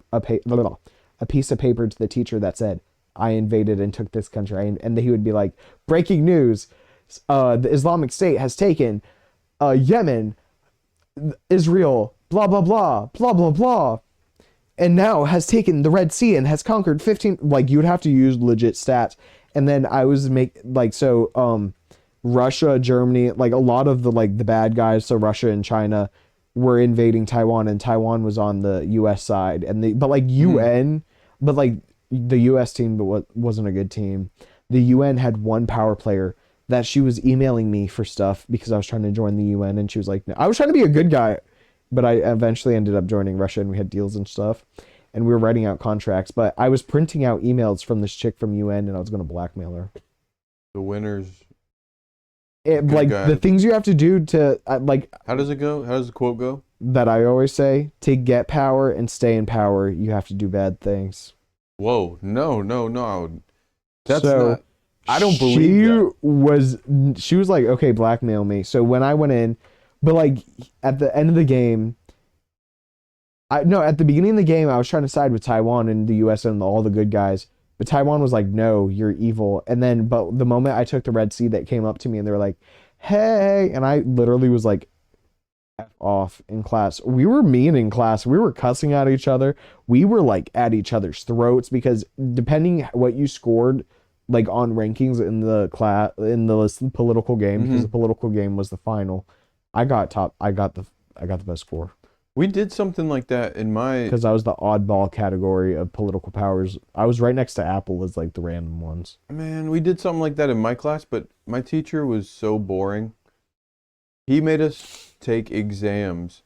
to the teacher that said I invaded and took this country, and he would be like, breaking news, the Islamic State has taken Yemen, Israel, blah blah blah blah blah blah, and now has taken the Red Sea and has conquered 15. Like, you would have to use legit stats. And then I was Russia, Germany, like a lot of the bad guys, so Russia and China, were invading Taiwan, and Taiwan was on the US side, and the US team wasn't a good team. The UN had one power player that she was emailing me for stuff because I was trying to join the UN, and she was like, no. I was trying to be a good guy, but I eventually ended up joining Russia, and we had deals and stuff, and we were writing out contracts. But I was printing out emails from this chick from UN, and I was going to blackmail her. The winners. Like guy. the things you have to do to like. How does it go? How does the quote go? That I always say, to get power and stay in power, you have to do bad things. Whoa, no. That's So, not. I don't believe that. She was like, okay, blackmail me. So when I went in, but like at the end of the game, at the beginning of the game, I was trying to side with Taiwan and the US and all the good guys. But Taiwan was like, no, you're evil. And then, but the moment I took the Red Sea, that came up to me and they were like, hey. And I literally was like, F off in class. We were mean in class. We were cussing at each other. We were like at each other's throats because depending what you scored, like on rankings in the class, in the political game, because the political game was the final, I got the best score. We did something like that in my... Because I was the oddball category of political powers. I was right next to Apple as like the random ones. Man, we did something like that in my class, but my teacher was so boring. He made us take exams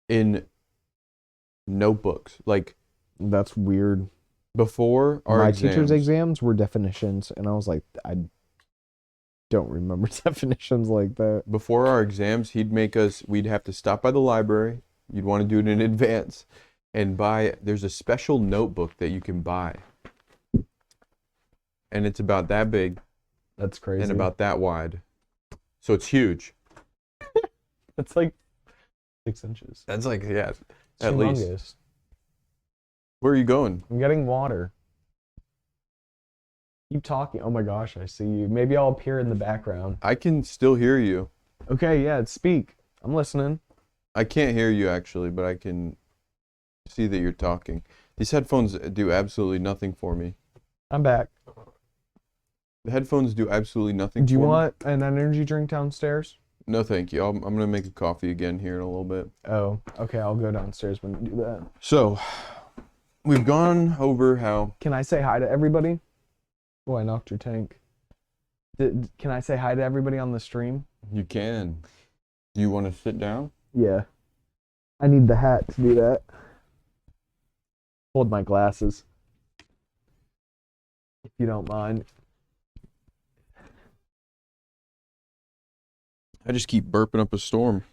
in notebooks. Like, that's weird. Before our my exams, teacher's exams were definitions, and I was like, I don't remember definitions like that. Before our exams, we'd have to stop by the library. You'd want to do it in advance and there's a special notebook that you can buy. And it's about that big. That's crazy. And about that wide. So it's huge. That's like 6 inches. That's like, yeah, It's at humongous. least. Where are you going? I'm getting water. Keep talking. Oh my gosh, I see you. Maybe I'll appear in the background. I can still hear you. Okay, yeah, speak. I'm listening. I can't hear you actually, but I can see that you're talking. These headphones do absolutely nothing for me. I'm back. The headphones do absolutely nothing Do you for me. want an energy drink downstairs? No, thank you. I'm going to make a coffee again here in a little bit. Oh, okay, I'll go downstairs when you do that. So, we've gone over how... Can I say hi to everybody? Oh, I knocked your tank. Can I say hi to everybody on the stream? You can. Do you want to sit down? Yeah. I need the hat to do that. Hold my glasses. If you don't mind. I just keep burping up a storm,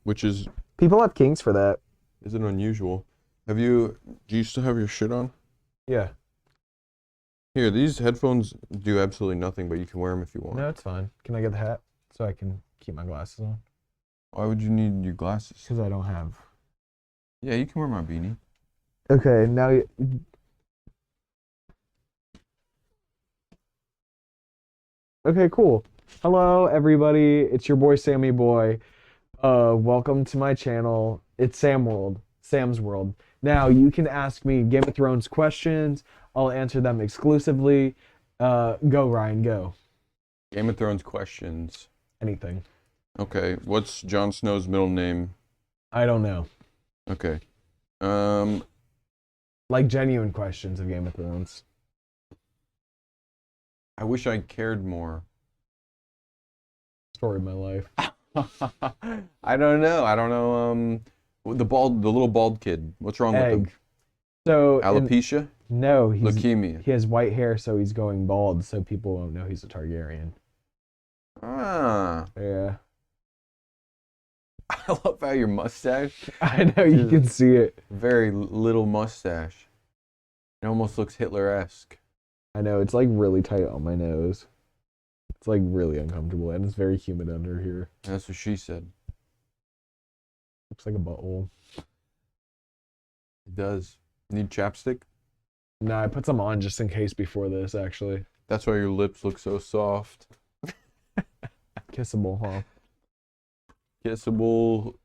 which is... People have kinks for that. Isn't unusual. Do you still have your shit on? Yeah. Here, these headphones do absolutely nothing, but you can wear them if you want. No, it's fine. Can I get the hat so I can keep my glasses on? Why would you need your glasses? Because I don't have. Yeah, you can wear my beanie. Okay, now you... Okay, cool. Hello, everybody. It's your boy, Sammy Boy. Welcome to my channel. It's Sam's World. Now, you can ask me Game of Thrones questions. I'll answer them exclusively. Go, Ryan, go. Game of Thrones questions. Anything. Okay, what's Jon Snow's middle name? I don't know. Okay. Like genuine questions of Game of Thrones. I wish I cared more. Story of my life. I don't know. The little bald kid. What's wrong with him? So Alopecia? No, Leukemia. He has white hair, so he's going bald, so people won't know he's a Targaryen. Ah. Yeah. I love how your mustache. I know, you can see it. Very little mustache. It almost looks Hitler-esque. I know, it's like really tight on my nose. It's like really uncomfortable, and it's very humid under here. That's what she said. Looks like a butthole. It does. Need chapstick? No, I put some on just in case before this, actually. That's why your lips look so soft. Kissable, huh? Kissable.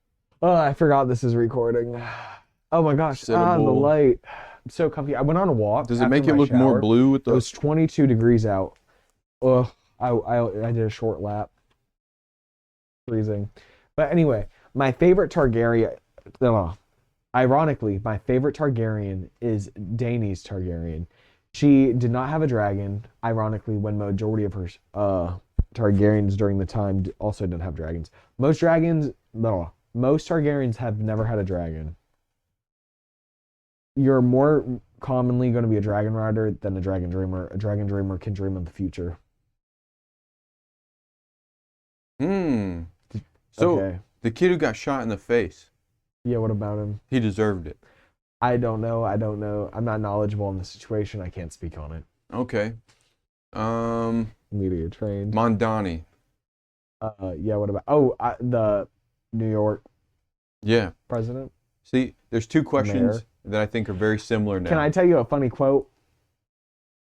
Oh, I forgot this is recording. Oh my gosh, the Sittable. light. I'm so comfy. I went on a walk. Does it after make it my look more shower. blue with It the... was 22 degrees out. Ugh, I did a short lap. Freezing. But anyway, my favorite Targaryen... ironically, my favorite Targaryen is Daenerys Targaryen. She did not have a dragon, ironically, when majority of her Targaryens during the time also didn't have dragons. Most dragons, no, most Targaryens have never had a dragon. You're more commonly going to be a dragon rider than a dragon dreamer. A dragon dreamer can dream of the future. Hmm. So Okay. the kid who got shot in the face, Yeah, what about him? he deserved it. I don't know. I'm not knowledgeable in the situation. I can't speak on it. Okay. Media trained. Mondani. Yeah, what about the New York Yeah. president? See, there's two questions Mayor. that I think are very similar now. Can I tell you a funny quote?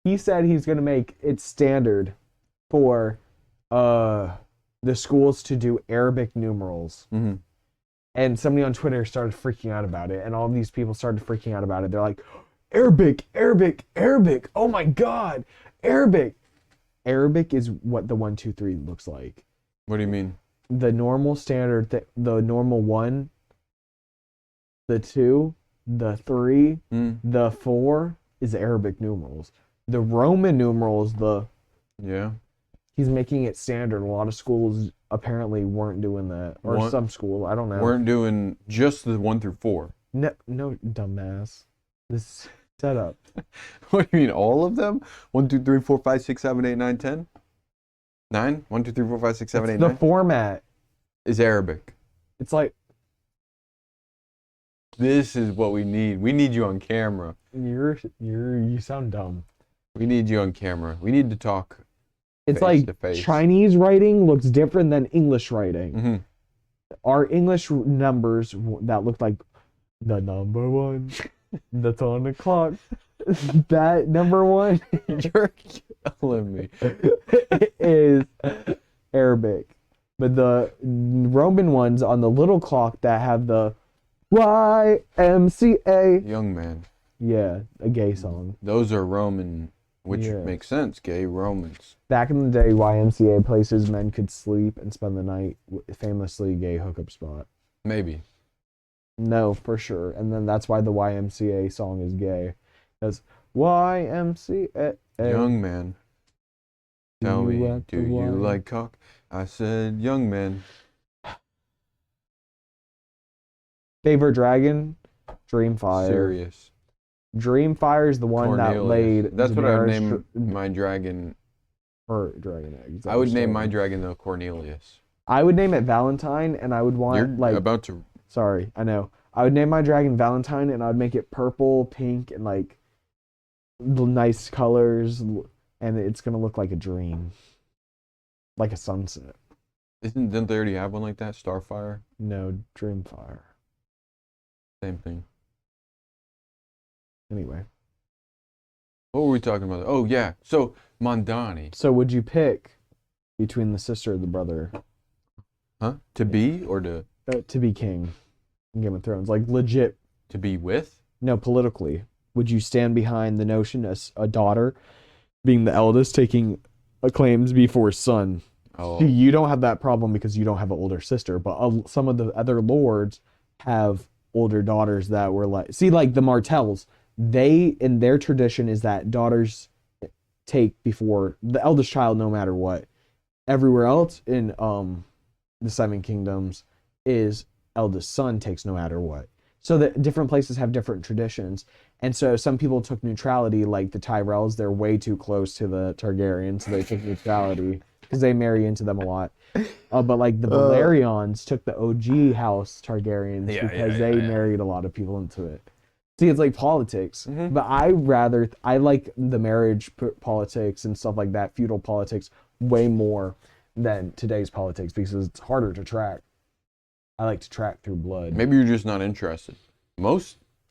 He said he's going to make it standard for the schools to do Arabic numerals. Mm-hmm. And somebody on Twitter started freaking out about it, and all these people started freaking out about it. They're like, Arabic, Arabic, Arabic. Oh my God, Arabic. Arabic is what the 1, 2, 3 looks like. What do you mean? The normal standard, the normal 1, the 2, the 3, the 4 is Arabic numerals. The Roman numerals, Yeah. he's making it standard. A lot of schools apparently weren't doing that, or some school, I don't know. Weren't doing just the 1 through 4. No, dumbass. This setup. What do you mean, all of them? 1, 2, 3, 4, 5, 6, 7, 8, 9, 10? 9? 1, 2, 3, 4, 5, 6, 7, 8, The 9? format. Is Arabic. It's like This is what we need. We need you on camera. you sound dumb. We need you on camera. We need to talk. It's Face like to face. Chinese writing looks different than English writing. Mm-hmm. Our English numbers that look like the number 1 that's on the clock. That number 1 You're killing me. is Arabic. But the Roman ones on the little clock that have the YMCA. Young man. Yeah, a gay song. Those are Roman, which Yes. makes sense. Gay Romans. Back in the day, YMCA places men could sleep and spend the night, famously gay hookup spot. Maybe. No, for sure. And then that's why the YMCA song is gay. Because YMCA. Young man. Tell you me, like do the you wine? like cock? I said, young man. Favorite dragon? Dreamfire. Serious. Dreamfire is the one that Cornelius. laid. That's what I would Daenerys name my dragon. her dragon eggs. I would name my dragon, though, Cornelius. I would name it Valentine, and I would want You're like. about to. Sorry, I know. I would name my dragon Valentine, and I would make it purple, pink, and like the nice colors, and it's gonna look like a dream, like a sunset. Didn't they already have one like that? Starfire? No, Dreamfire. Same thing. Anyway, What were we talking about? Oh, yeah. So, Mondani. so would you pick between the sister or the brother Huh? To be or to be king in Game of Thrones? Like legit. to be with? No, politically, would you stand behind the notion as a daughter being the eldest, taking claims before son? Oh, See, you don't have that problem because you don't have an older sister, but some of the other lords have older daughters that were like, see, like the Martells, they, in their tradition, is that daughters take before the eldest child no matter what. Everywhere else in the Seven Kingdoms is eldest son takes no matter what. So that different places have different traditions. And so some people took neutrality, like the Tyrells, they're way too close to the Targaryens, so they took neutrality because they marry into them a lot. But like the Valerians took the OG house Targaryens because they married a lot of people into it. See, it's like politics, but I like the marriage politics and stuff like that, feudal politics, way more than today's politics because it's harder to track. I like to track through blood. maybe you're just not interested.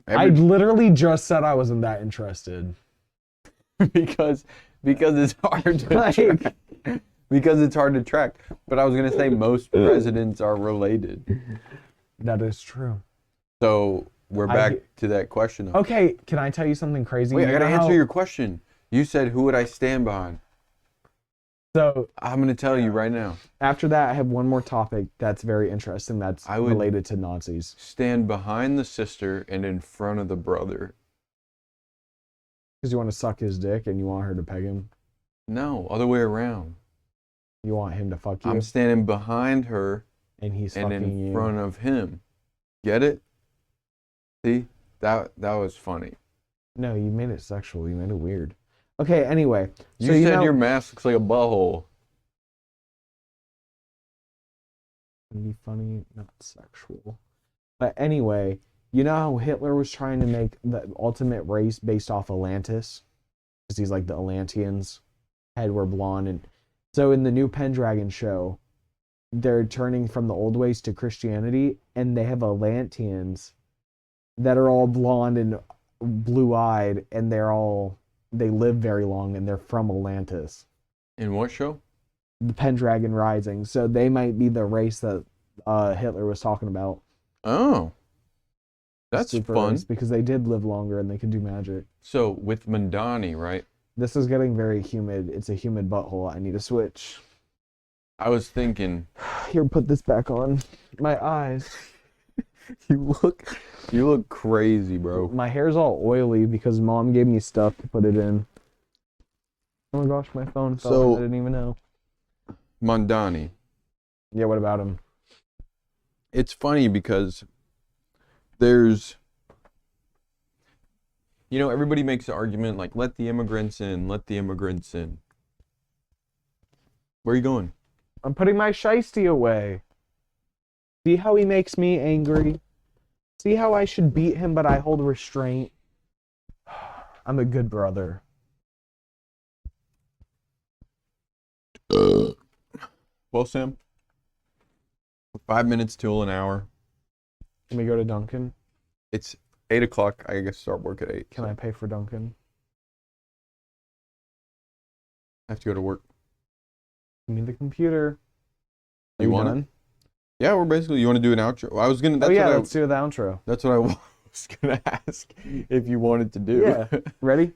I literally just said I wasn't that interested. because it's hard to Like- track. Because it's hard to track. But I was gonna say most presidents are related. That is true. So we're I back get- to that question. Of, Okay, can I tell you something crazy? wait, You I gotta know how- answer your question. You said who would I stand behind? So I'm gonna tell you right now. after that, I have one more topic that's very interesting that's I would- related to Nazis. Stand behind the sister and in front of the brother. Because you want to suck his dick and you want her to peg him. No, other way around. You want him to fuck you, I'm standing behind her and he's and fucking in you. front of him. Get it? See? That was funny. No, you made it sexual. You made it weird. Okay, anyway. You So said your mask looks like a butthole. It'd be funny, not sexual. But anyway, you know how Hitler was trying to make the ultimate race based off Atlantis? Because he's like the Atlanteans had were blonde. And so in the new Pendragon show, they're turning from the old ways to Christianity, and they have Atlanteans that are all blonde and blue-eyed, and they live very long, and they're from Atlantis. In what show? The Pendragon Rising. So they might be the race that Hitler was talking about. Oh. That's Super fun. race, because they did live longer and they could do magic. So with Mandani, right? This is getting very humid. It's a humid butthole. I need a switch. I was thinking, Here, put this back on. My eyes. you look crazy, bro. My hair's all oily because mom gave me stuff to put it in. Oh my gosh, my phone fell. So- I didn't even know. Mandani. Yeah, what about him? It's funny because there's, everybody makes the argument like, let the immigrants in, let the immigrants in. Where are you going? I'm putting my shiesty away. See how he makes me angry? See how I should beat him, but I hold restraint? I'm a good brother. Well, Sam, 5 minutes till an hour. Can we go to Dunkin'? It's 8 o'clock. I guess start work at 8. Can I pay for Dunkin'? I have to go to work. Give me the computer. You want done? it? Yeah, we're basically. You want to do an outro? I was gonna. Oh yeah, let's do the outro. That's what I was gonna ask if you wanted to do. Yeah. Ready?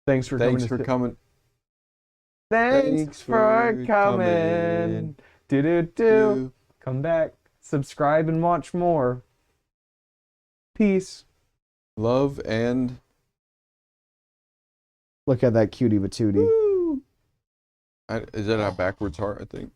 Thanks for Thanks coming. for coming. Thanks for coming. Do. Come back. Subscribe and watch more. Peace. Love and. Look at that cutie patootie. Is that a backwards heart? I think.